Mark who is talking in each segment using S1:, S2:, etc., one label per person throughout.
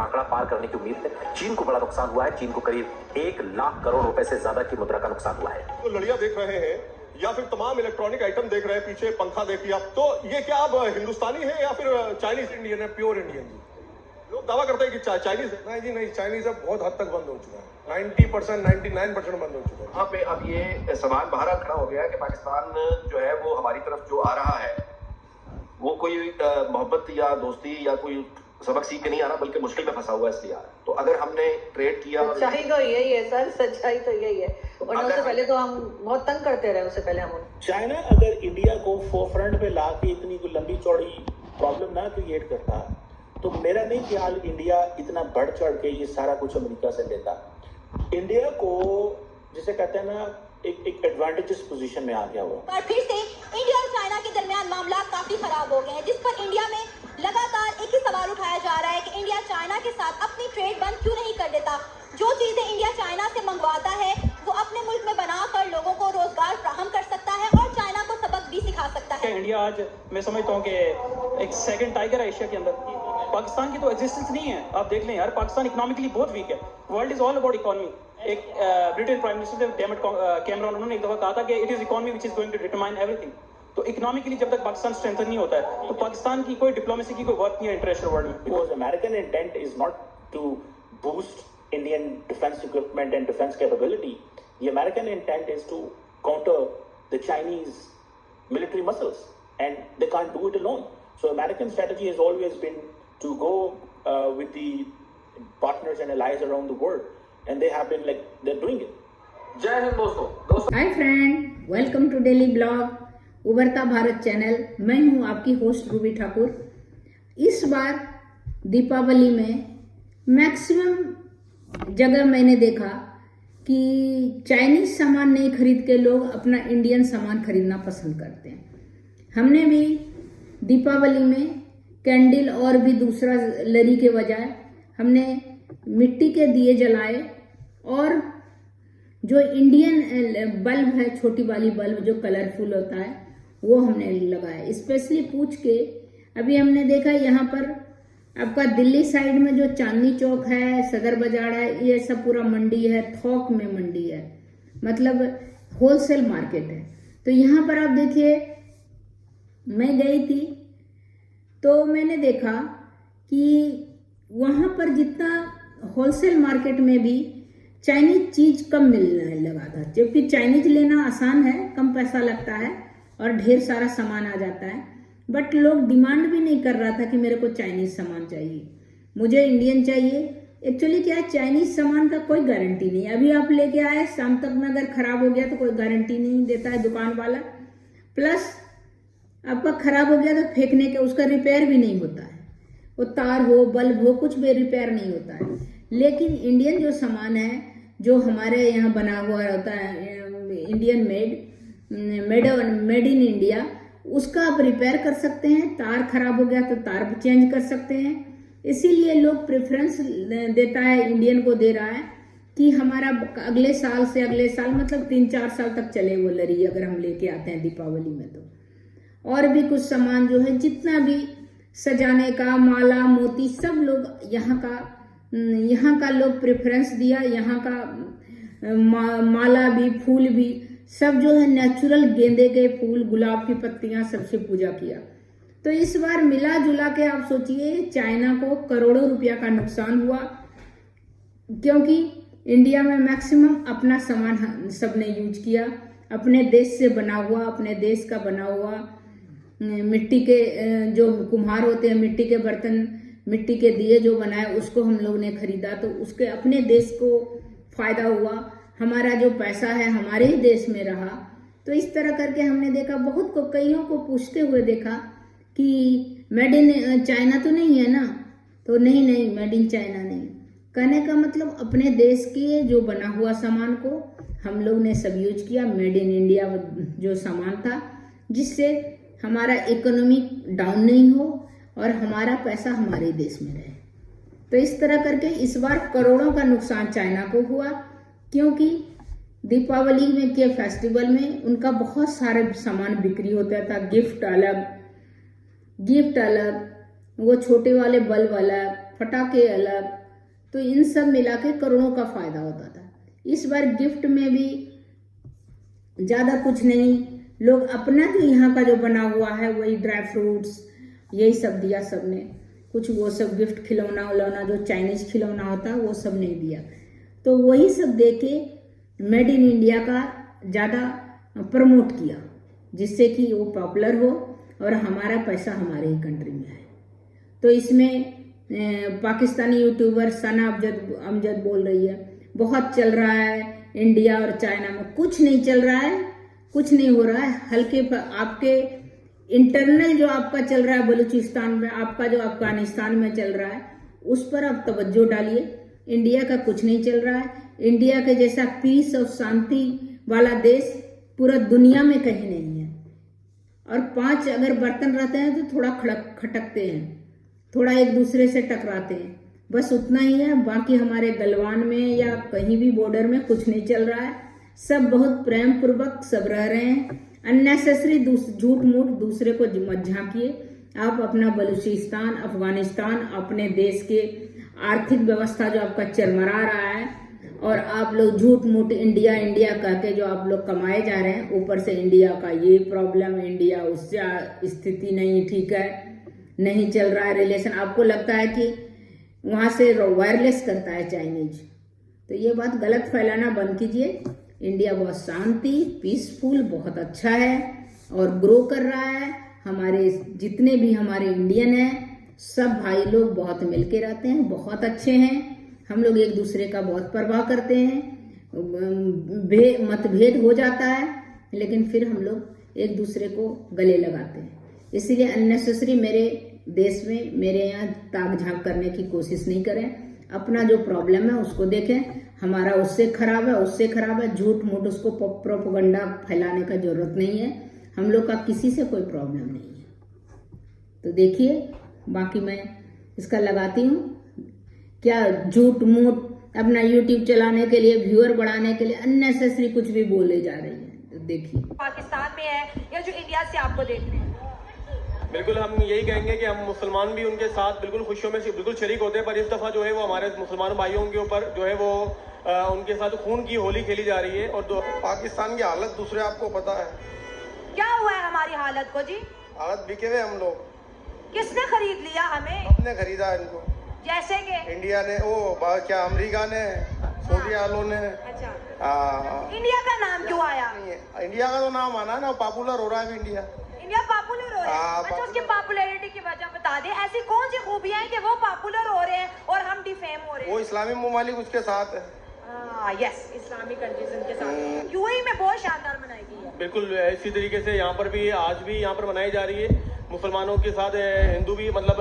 S1: आंकड़ा पार करने की उम्मीद है। चीन को बड़ा नुकसान हुआ है। चीन को करीब 1 लाख करोड़ रुपए से ज्यादा की मुद्रा का नुकसान हुआ है।
S2: तो लड़ियां देख रहे हैं या फिर तमाम इलेक्ट्रॉनिक आइटम देख रहे हैं, पीछे पंखा देखिए आप, तो ये क्या अब हिंदुस्तानी है या फिर चाइनीज?
S3: इंडियन है, प्योर इंडियन जी।
S2: लोग दावा करते हैं कि चाइनीज है।
S3: नहीं जी नहीं, चाइनीज अब बहुत हद तक बंद हो चुका है। 90%, 99% बंद हो चुका है।
S4: वहाँ पे अब ये सवाल बाहर खड़ा हो गया है कि पाकिस्तान जो है वो हमारी तरफ जो आ रहा है वो कोई मोहब्बत या दोस्ती या कोई सबक सीख के नहीं आ रहा, बल्कि मुश्किल में फंसा हुआ है इसलिए आ रहा है। तो अगर हमने ट्रेड किया,
S5: सच्चाई तो यही है सर, सच्चाई तो यही है। वरना उससे पहले तो हम बहुत तंग करते रहे। उससे पहले हम
S6: चाइना अगर इंडिया को फोरफ्रंट पे ला के इतनी कोई लंबी चौड़ी प्रॉब्लम ना क्रिएट करता तो मेरा नहीं ख्याल इंडिया इतना बढ़ चढ़ के ये सारा कुछ अमेरिका से लेता। इंडिया को जिसे कहते हैं ना एक एडवांटेजेस पोजीशन में आ गया हुआ।
S7: पर फिर से इंडिया और चाइना के दरमियान मामला काफी खराब हो गए हैं, जिस पर इंडिया में लगातार एक ही सवाल उठाया जा रहा है कि इंडिया चाइना के साथ अपनी ट्रेड बंद क्यों नहीं कर देता। जो चीजें इंडिया चाइना से मंगवाता है वो अपने मुल्क में बनाकर लोगों को रोजगार फ्राहम कर सकता है और चाइना को सबक भी सिखा सकता है।
S8: इंडिया आज मैं समझता हूँ कि एक सेकंड टाइगर है एशिया के अंदर। पाकिस्तान की तो एग्जिस्टेंस नहीं है। आप देख लें यार, पाकिस्तान इकोनॉमिकली बहुत वीक है। World is all about economy. एक Britain prime minister David Cameron, उन्होंने एक दफा कहा था कि it is economy which is going to determine everything. तो इकोनॉमिकली जब तक पाकिस्तान स्ट्रेंथन नहीं होता है तो पाकिस्तान की कोई डिप्लोमेसी की कोई वर्थ नहीं है इंटरनेशनल वर्ल्ड में।
S6: Because American intent is not to boost Indian defence equipment and defence capability. The American intent is to counter the Chinese military muscles, and they can't do it alone. So American strategy has always been to go with the partners and allies around the world, and they have been like they're doing it.
S1: जय हिंद दोस्तों।
S9: Hi friend, welcome to daily blog Ubharta Bharat channel. मैं हूं आपकी host Ruby Thakur. इस बार दीपावली में maximum जगह मैंने देखा कि चाइनीज सामान नहीं खरीद के लोग अपना इंडियन सामान खरीदना पसंद करते हैं। हमने भी दीपावली में कैंडल और भी दूसरा लरी के बजाय हमने मिट्टी के दिए जलाए और जो इंडियन बल्ब है, छोटी वाली बल्ब जो कलरफुल होता है, वो हमने लगाया। स्पेशली पूछ के अभी हमने देखा यहाँ पर आपका दिल्ली साइड में जो चांदनी चौक है, सदर बाजार है, ये सब पूरा मंडी है, थोक में मंडी है, मतलब होलसेल मार्केट है। तो यहाँ पर आप देखिए, मैं गई थी तो मैंने देखा कि वहाँ पर जितना होलसेल मार्केट में भी चाइनीज चीज कम मिलने लगा था, जबकि चाइनीज लेना आसान है, कम पैसा लगता है और ढेर सारा सामान आ जाता है। बट लोग डिमांड भी नहीं कर रहा था कि मेरे को चाइनीज सामान चाहिए, मुझे इंडियन चाहिए। एक्चुअली क्या है, चाइनीज सामान का कोई गारंटी नहीं। अभी आप लेके आए, शाम तक में अगर खराब हो गया तो कोई गारंटी नहीं देता है दुकान वाला। प्लस आपका खराब हो गया तो फेंकने के, उसका रिपेयर भी नहीं होता है। वो तार हो, बल्ब हो, कुछ भी रिपेयर नहीं होता है। लेकिन इंडियन जो सामान है, जो हमारे यहाँ बना हुआ होता है, इंडियन मेड इन इंडिया, उसका आप रिपेयर कर सकते हैं। तार खराब हो गया तो तार चेंज कर सकते हैं। इसीलिए लोग प्रेफरेंस देता है, इंडियन को दे रहा है कि हमारा अगले साल से अगले साल, मतलब 3-4 साल तक चले वो लरी, अगर हम लेके आते हैं दीपावली में। तो और भी कुछ सामान जो है, जितना भी सजाने का, माला मोती, सब लोग यहाँ का लोग प्रेफरेंस दिया। यहाँ का माला भी, फूल भी, सब जो है नेचुरल गेंदे के फूल, गुलाब की पत्तियां, सबसे पूजा किया। तो इस बार मिला जुला के आप सोचिए, चाइना को करोड़ों रुपया का नुकसान हुआ, क्योंकि इंडिया में मैक्सिमम अपना सामान सबने यूज किया, अपने देश से बना हुआ, अपने देश का बना हुआ। मिट्टी के जो कुम्हार होते हैं, मिट्टी के बर्तन, मिट्टी के दिए जो बनाए, उसको हम लोग ने खरीदा, तो उसके अपने देश को फायदा हुआ। हमारा जो पैसा है हमारे ही देश में रहा। तो इस तरह करके हमने देखा, बहुत को, कईयों को पूछते हुए देखा कि मेड इन चाइना तो नहीं है ना, तो नहीं, मेड इन चाइना नहीं। कहने का मतलब अपने देश के जो बना हुआ सामान को हम लोग ने सब यूज किया, मेड इन इंडिया जो सामान था, जिससे हमारा इकोनॉमी डाउन नहीं हो और हमारा पैसा हमारे देश में रहे। तो इस तरह करके इस बार करोड़ों का नुकसान चाइना को हुआ, क्योंकि दीपावली में के फेस्टिवल में उनका बहुत सारे सामान बिक्री होता था। गिफ्ट अलग, वो छोटे वाले बल्ब अलग, पटाखे अलग, तो इन सब मिला के करोड़ों का फायदा होता था। इस बार गिफ्ट में भी ज़्यादा कुछ नहीं, लोग अपना जो यहाँ का जो बना हुआ है वही ड्राई फ्रूट्स यही सब दिया सबने, कुछ वो सब गिफ्ट खिलौना उलौना जो चाइनीज खिलौना होता है वो सब नहीं दिया। तो वही सब दे के मेड इन इंडिया का ज़्यादा प्रमोट किया, जिससे कि वो पॉपुलर हो और हमारा पैसा हमारे ही कंट्री में आए। तो इसमें पाकिस्तानी यूट्यूबर सना अमजद बोल रही है बहुत चल रहा है इंडिया और चाइना में, कुछ नहीं चल रहा है, कुछ नहीं हो रहा है। हल्के पर आपके इंटरनल जो आपका चल रहा है बलूचिस्तान में, आपका जो अफगानिस्तान में चल रहा है उस पर आप तवज्जो डालिए। इंडिया का कुछ नहीं चल रहा है। इंडिया के जैसा पीस और शांति वाला देश पूरा दुनिया में कहीं नहीं है। और 5 अगर बर्तन रहते हैं तो थोड़ा खटकते हैं, थोड़ा एक दूसरे से टकराते हैं, बस उतना ही है। बाकी हमारे गलवान में या कहीं भी बॉर्डर में कुछ नहीं चल रहा है। सब बहुत प्रेम पूर्वक सब रह रहे हैं। अननेसेसरी झूठ मूठ दूसरे को मत झांकिए। आप अपना बलूचिस्तान, अफगानिस्तान, अपने देश के आर्थिक व्यवस्था जो आपका चरमरा रहा है और आप लोग झूठ मूठ इंडिया इंडिया कहके जो आप लोग कमाए जा रहे हैं, ऊपर से इंडिया का ये प्रॉब्लम, इंडिया उससे स्थिति नहीं ठीक है, नहीं चल रहा है रिलेशन। आपको लगता है कि वहाँ से वायरलेस करता है चाइनीज, तो ये बात गलत फैलाना बंद कीजिए। इंडिया बहुत शांति, पीसफुल, बहुत अच्छा है और ग्रो कर रहा है। हमारे जितने भी हमारे इंडियन हैं सब भाई लोग बहुत मिलके रहते हैं, बहुत अच्छे हैं। हम लोग एक दूसरे का बहुत परवाह करते हैं। मतभेद हो जाता है लेकिन फिर हम लोग एक दूसरे को गले लगाते हैं। इसलिए अननेसेसरी मेरे देश में, मेरे यहाँ ताक झांक करने की कोशिश नहीं करें। अपना जो प्रॉब्लम है उसको देखें। हमारा उससे खराब है, उससे खराब है, झूठ मूठ उसको प्रोपेगेंडा फैलाने का जरूरत नहीं है। हम लोग का किसी से कोई प्रॉब्लम नहीं है। तो देखिए, बाकी मैं इसका लगाती हूँ क्या झूठ मूठ अपना यूट्यूब चलाने के लिए, व्यूअर बढ़ाने के लिए अननेसेसरी कुछ भी बोले जा रही है। तो देखिए
S10: पाकिस्तान में है या जो इंडिया से आपको देख रहे हैं।
S2: बिल्कुल हम यही कहेंगे कि हम मुसलमान भी उनके साथ बिल्कुल खुशियों में बिल्कुल शरीक होते हैं, पर इस दफ़ा जो है वो हमारे मुसलमान भाइयों के ऊपर जो है वो उनके साथ खून की होली खेली जा रही है। और
S3: पाकिस्तान की हालत दूसरे आपको पता है
S10: क्या हुआ है हमारी हालत को जी?
S3: हालत बिके हुए हम लोग।
S10: किसने खरीद लिया हमें?
S3: अपने खरीदा इनको,
S10: जैसे कि
S3: इंडिया ने, वो क्या अमेरिका ने, सऊदी वालों ने।
S10: अच्छा, इंडिया का नाम क्यों आया?
S3: इंडिया का तो नाम आना ना, पॉपुलर हो रहा है इंडिया।
S10: इंडिया पॉपुलर हो रहा है। अच्छा, उसकी पॉपुलैरिटी की वजह बता दे। ऐसी कौन सी खूबियां हैं कि वो पॉपुलर हो रहे हैं और हम डिफेम हो रहे हैं?
S3: वो इस्लामी ममालिक उसके साथ है।
S10: यस, इस्लामी कंट्रीज उनके साथ। यूएई में बहुत शानदार मनाई गई है।
S2: बिल्कुल इसी तरीके से यहाँ पर भी आज भी यहाँ पर मनाई जा रही है। मुसलमानों के साथ हिंदू भी मतलब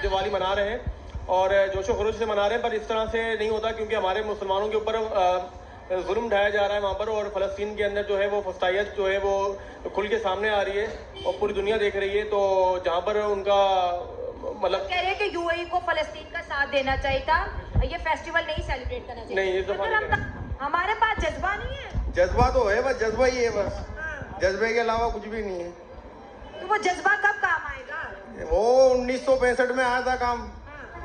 S2: दिवाली मना रहे हैं और जोशो खरोश से मना रहे हैं, पर इस तरह से नहीं होता क्योंकि हमारे मुसलमानों के ऊपर जुल्म ढाया जा रहा है वहाँ पर। और फ़लस्तीन के अंदर जो है वो फस्तायत जो है वो खुल के सामने आ रही है और पूरी दुनिया देख रही है। तो जहाँ पर उनका मतलब
S10: कह रहे हैं कि यूएई को फ़लस्तीन का साथ देना चाहिए था, ये फेस्टिवल नहीं सेलिब्रेट करना चाहिए।
S2: नहीं, इस दफा
S10: हमारे पास जज्बा नहीं है।
S3: जज्बा तो है, बस जज्बा ही है, बस जज्बे के अलावा कुछ भी नहीं है।
S10: तो वो जज्बा कब काम आएगा?
S3: वो 1965 में आया था काम,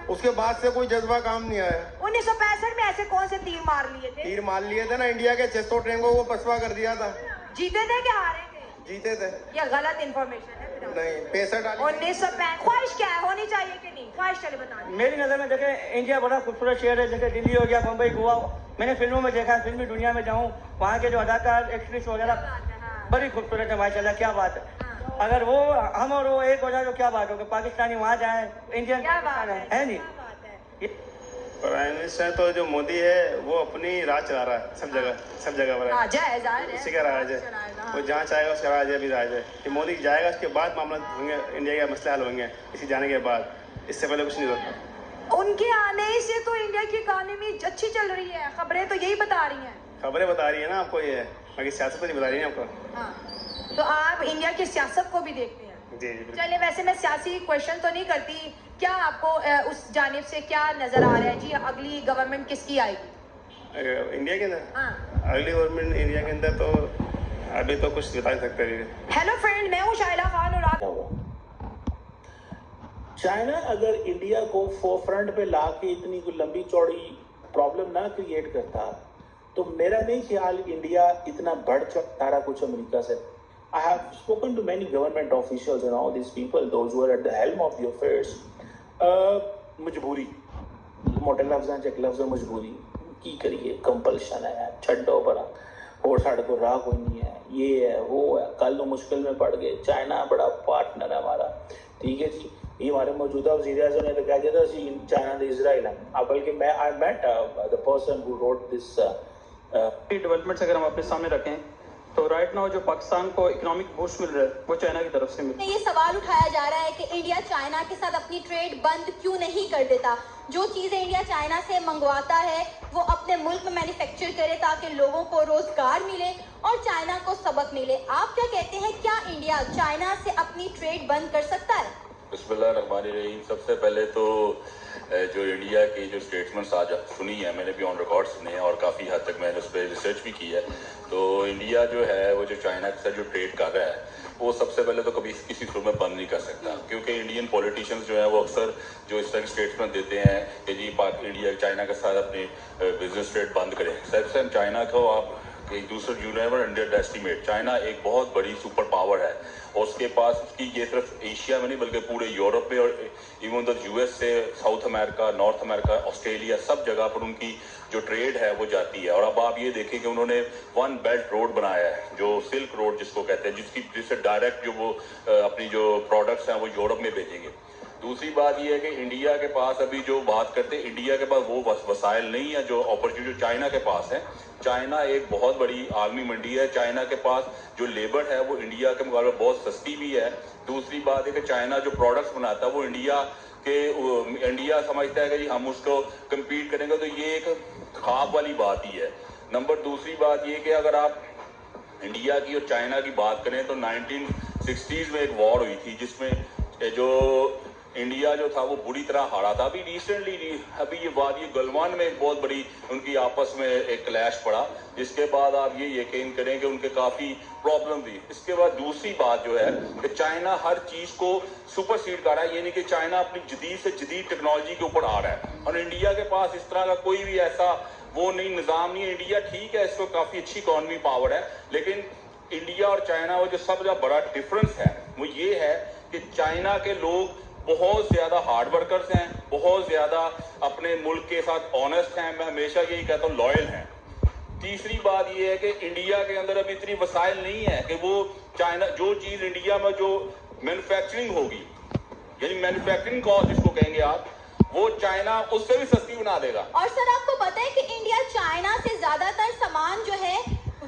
S3: उसके बाद से कोई जज्बा काम नहीं आया।
S10: 1965 में ऐसे कौन से तीर मार लिए थे?
S3: तीर मार लिए थे ना, इंडिया के 600 टैंकों को पसवा कर दिया था।
S10: जीते थे कि हारे थे?
S3: जीते थे।
S10: ये गलत इन्फॉर्मेशन है।
S3: नहीं, 65
S10: 1965 ख्वाहिश क्या है, होनी चाहिए कि नहीं? ख्वाहिश चले बताना।
S11: मेरी नज़र में देखें, इंडिया बड़ा खूबसूरत शहर है। जैसे दिल्ली हो गया, बम्बई, गोवा, मैंने फिल्मों में देखा, फिल्मी दुनिया में जाऊँ, वहाँ के जो अदाकार, एक्ट्रेस वगैरह बड़ी खूबसूरत है माशाल्लाह। क्या बात है, अगर वो हम और वो एक हो जाए तो क्या बात हो कि पाकिस्तानी वहाँ जाए, इंडियन है नहीं।
S12: प्राइम मिनिस्टर तो जो मोदी है वो अपनी राज चला रहा है सब जगह पर है। उसी का राज है, वो जहाँ चाहेगा उसका राज है, अभी राज है कि मोदी जाएगा उसके बाद मामला होंगे, इंडिया के मसले हल होंगे इसी जाने के बाद, इससे पहले कुछ नहीं होता।
S10: उनके आने से तो इंडिया की इकॉनमी अच्छी चल रही है, खबरें तो यही बता रही हैं।
S12: खबरें बता रही है ना आपको, ये बाकी सियासत तो नहीं बता रही है आपको।
S10: हाँ, तो आप इंडिया की सियासत को भी देखते हैं।
S12: जी जी।
S10: चलिए, वैसे मैं सियासी क्वेश्चन तो नहीं करती, क्या आपको उस जानिब से क्या नजर आ रहा है जी, अगली गवर्नमेंट किसकी आएगी
S12: इंडिया के अंदर?
S10: हाँ,
S12: अगली गवर्नमेंट इंडिया के अंदर तो अभी तो कुछ बता नहीं सकते।
S10: हेलो फ्रेंड, मैं हूँ शाइला खान और आप
S6: चाइना अगर इंडिया को फोरफ्रंट पे ला के इतनी कोई लंबी चौड़ी प्रॉब्लम ना क्रिएट करता तो मेरा नहीं ख्याल इंडिया इतना बढ़ चढ़ता रहा कुछ अमेरिका से. I have spoken to many government officials and all these people, those who are at the helm of the affairs. मजबूरी मोटे लफ्ज़ चेक लफ्ज़ मजबूरी की करिए, कंपल्शन है, छड्डो परा और साढ़े को राह कोई नहीं है, ये है वो है, कल तो मुश्किल में पड़ गए. चाइना बड़ा पार्टनर है हमारा, ठीक है जी. ये हमारे मौजूदा वज़ीर आज़म ने तो कह दिया था चाइना तो इसराइल है. अब बल्कि मैं I met the person who wrote this
S8: developments अगर हम अपने सामने रखें तो राइट नाउ जो पाकिस्तान को इकोनॉमिक बूस्ट मिल रहा है वो चाइना की तरफ से मिल रहा है.
S7: ये सवाल उठाया जा रहा है कि इंडिया चाइना के साथ अपनी ट्रेड बंद क्यों नहीं कर देता. जो चीजें इंडिया चाइना से मंगवाता है वो अपने मुल्क में मैन्युफैक्चर करे ताकि लोगों को रोजगार मिले और चाइना को सबक मिले. आप क्या कहते हैं, क्या इंडिया चाइना से अपनी ट्रेड बंद कर सकता है?
S13: बिस्मिल्लाहिर्रहमानिर्रहीम. सबसे पहले तो जो इंडिया की जो स्टेटमेंट्स आज सुनी है, मैंने भी ऑन रिकॉर्ड सुने हैं और काफ़ी हद तक मैंने उस पर रिसर्च भी की है. तो इंडिया जो है वो जो चाइना के साथ जो ट्रेड कर रहा है वो सबसे पहले तो कभी किसी सूरत में बंद नहीं कर सकता, क्योंकि इंडियन पॉलिटिशियंस जो है वो अक्सर जो इस तरह स्टेटमेंट देते हैं कि जी इंडिया चाइना के साथ अपनी बिजनेस ट्रेड बंद करें. सबसे चाइना को आप एक दूसरे you never under estimate. China एक बहुत बड़ी सुपर पावर है और उसके पास उसकी ये सिर्फ एशिया में नहीं बल्कि पूरे यूरोप में और इवन द यूएस से south America, north America, Australia, सब जगह पर उनकी जो ट्रेड है वो जाती है. और अब आप ये देखें कि उन्होंने वन बेल्ट रोड बनाया है, जो सिल्क रोड जिसको कहते हैं, जिससे डायरेक्ट जो वो अपनी जो प्रोडक्ट्स हैं वो यूरोप में भेजेंगे. दूसरी बात यह है कि इंडिया के पास अभी जो बात करते हैं, इंडिया के पास वो वसाइल नहीं है जो अपॉर्चुनिटी चाइना के पास है. चाइना एक बहुत बड़ी आलमी मंडी है. चाइना के पास जो लेबर है वो इंडिया के मुकाबले बहुत सस्ती भी है. दूसरी बात है कि चाइना जो प्रोडक्ट्स बनाता है वो इंडिया समझता है कि जी हम उसको कम्पीट करेंगे, तो ये एक ख्वाब वाली बात ही है. नंबर दूसरी बात ये कि अगर आप इंडिया की और चाइना की बात करें तो 1960s में एक वॉर हुई थी जिसमें जो इंडिया जो था वो बुरी तरह हारा था. अभी रिसेंटली अभी ये वादी गलवान में एक बहुत बड़ी उनकी आपस में एक क्लैश पड़ा, जिसके बाद आप ये यकीन करें कि उनके काफ़ी प्रॉब्लम थी. इसके बाद दूसरी बात जो है कि चाइना हर चीज़ को सुपरसीड कर रहा है, ये नहीं कि चाइना अपनी जदीद से जदीद टेक्नोलॉजी के ऊपर आ रहा है और इंडिया के पास इस तरह का कोई भी ऐसा वो नहीं निज़ाम नहीं है. इंडिया ठीक है, इसको काफ़ी अच्छी इकॉनमी पावर है, लेकिन इंडिया और चाइना में जो सबसे बड़ा डिफरेंस है वो ये है कि चाइना के लोग बहुत ज़्यादा हार्ड वर्कर्स हैं, बहुत ज़्यादा अपने मुल्क के साथ ऑनेस्ट हैं. मैं हमेशा यही कहता हूँ लॉयल हैं. तीसरी बात यह है कि इंडिया के अंदर अभी इतनी वसाइल नहीं है कि वो चाइना जो चीज़ इंडिया में जो मैन्युफैक्चरिंग होगी यानी मैन्युफैक्चरिंग कॉस्ट जिसको कहेंगे आप, वो चाइना उससे भी सस्ती बना देगा.
S7: और सर आपको पता है कि इंडिया चाइना से ज्यादातर सामान जो है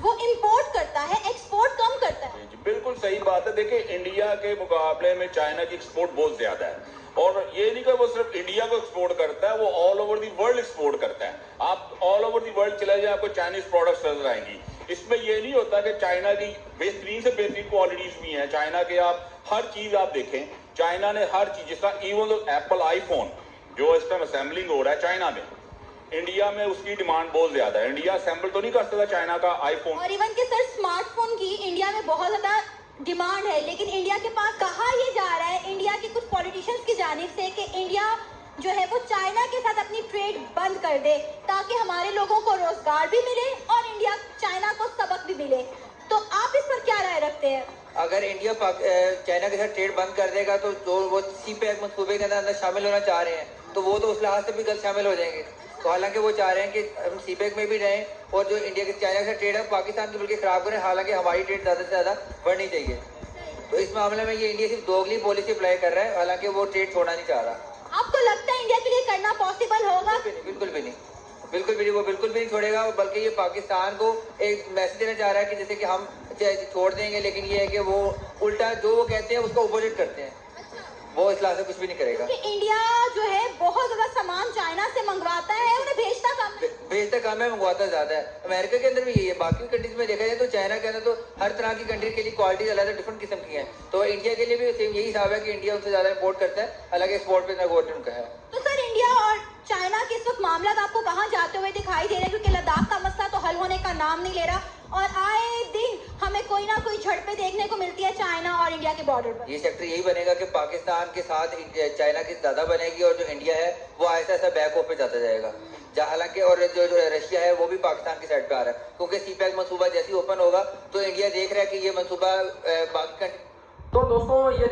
S7: वो इंपोर्ट करता है, एक्सपोर्ट कम करता है.
S13: बिल्कुल सही बात है. देखिए इंडिया के मुकाबले में चाइना की एक्सपोर्ट बहुत ज्यादा है और ये नहीं कि वो सिर्फ इंडिया को एक्सपोर्ट करता है, वो all over the world export करता है. आप ऑल ओवर दी वर्ल्ड चले जाए आपको चाइनीज प्रोडक्ट्स नजर आएंगी. इसमें ये नहीं होता कि चाइना की बेहतरीन से बेहतरीन क्वालिटीज भी हैं. चाइना के आप हर चीज आप देखें, चाइना ने हर चीज, जिसका इवन एप्पल आईफोन जो इस टाइम असेंबलिंग हो रहा है चाइना में, इंडिया में उसकी डिमांड बहुत ज्यादा है. इंडिया असेंबल तो नहीं कर सकता चाइना का आईफोन.
S7: और इवन के सर स्मार्टफोन की इंडिया में बहुत ज्यादा डिमांड है, लेकिन इंडिया के पास कहा ये जा रहा है इंडिया के कुछ पॉलिटिशियंस की जानिब से कि इंडिया जो है वो चाइना के साथ अपनी ट्रेड बंद कर दे ताकि हमारे लोगों को रोजगार भी मिले और इंडिया चाइना को सबक भी मिले. तो आप इस पर क्या राय रखते हैं?
S14: अगर इंडिया चाइना के साथ ट्रेड बंद कर देगा तो जो वो CPEC मंसूबे के अंदर शामिल होना चाह रहे हैं तो वो तो उस लिहाज से भी गलत शामिल हो जाएंगे. तो हालांकि वो चाह रहे हैं कि हम CPEC में भी रहें और जो इंडिया के चाइना के साथ ट्रेड है पाकिस्तान की बल्कि खराब करें, हालांकि हमारी ट्रेड ज़्यादा से ज़्यादा बढ़नी चाहिए. तो इस मामले में ये इंडिया सिर्फ दोगली पॉलिसी अप्लाई कर रहा है, हालांकि वो ट्रेड छोड़ना नहीं चाह रहा.
S7: आपको लगता है इंडिया के लिए करना पॉसिबल होगा?
S14: बिल्कुल भी नहीं, बिल्कुल भी नहीं. वो बिल्कुल भी नहीं छोड़ेगा, बल्कि ये पाकिस्तान को एक मैसेज देना चाह रहा है कि जैसे कि हम छोड़ देंगे, लेकिन ये है कि वो उल्टा जो वो कहते हैं उसको अपोजिट करते हैं. वो इस लाख से कुछ भी नहीं करेगा.
S7: इंडिया जो है बहुत ज्यादा सामान चाइना से मंगवाता है, उन्हें भेजता कम
S14: है, मंगवाता ज्यादा है. अमेरिका के अंदर भी यही है. बाकी कंट्रीज में देखा जाए तो चाइना के अंदर तो हर तरह की कंट्री के लिए क्वालिटी अलग डिफरेंट किस्म की है. तो इंडिया के लिए भी सेम यही हिसाब है कि इंडिया उनसे ज्यादा इम्पोर्ट करता है, हालांकि एक्सपोर्ट पे नगोट उनका है.
S7: तो सर इंडिया और चाइना के इस वक्त मामला आपको कहाँ जाते हुए दिखाई दे रहे हैं, क्योंकि लद्दाख का मसला तो हल होने का नाम नहीं ले रहा और आए दिन हमें कोई ना कोई झड़पें देखने को मिलती है चाइना और इंडिया के बॉर्डर पर।
S14: ये सेक्टर यही बनेगा कि पाकिस्तान के साथ चाइना की ज्यादा बनेगी और जो इंडिया है वो ऐसा ऐसा बैक ऑफ पे जाता जाएगा। हालांकि और जो रशिया है वो भी पाकिस्तान की साइड पे आ रहा है, क्योंकि सीपैक मंसूबा जैसे ही ओपन होगा तो इंडिया देख रहा है कि ये मंसूबा बाकी।
S15: तो दोस्तों ये